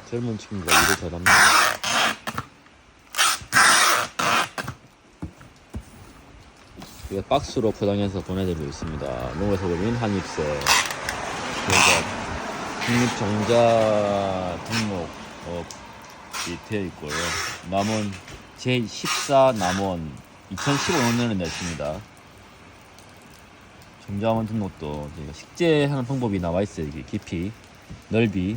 젊은 친구가 일을 잘합니다. 이거 박스로 포장해서 보내드리고 있습니다. 농어서민 한입새. 저희가 국립종자 등록이 되어 있고요. 남원 제14 남원 2015년에 냈습니다. 종자원 등록도 저희가 식재하는 방법이 나와 있어요. 이게 깊이, 넓이.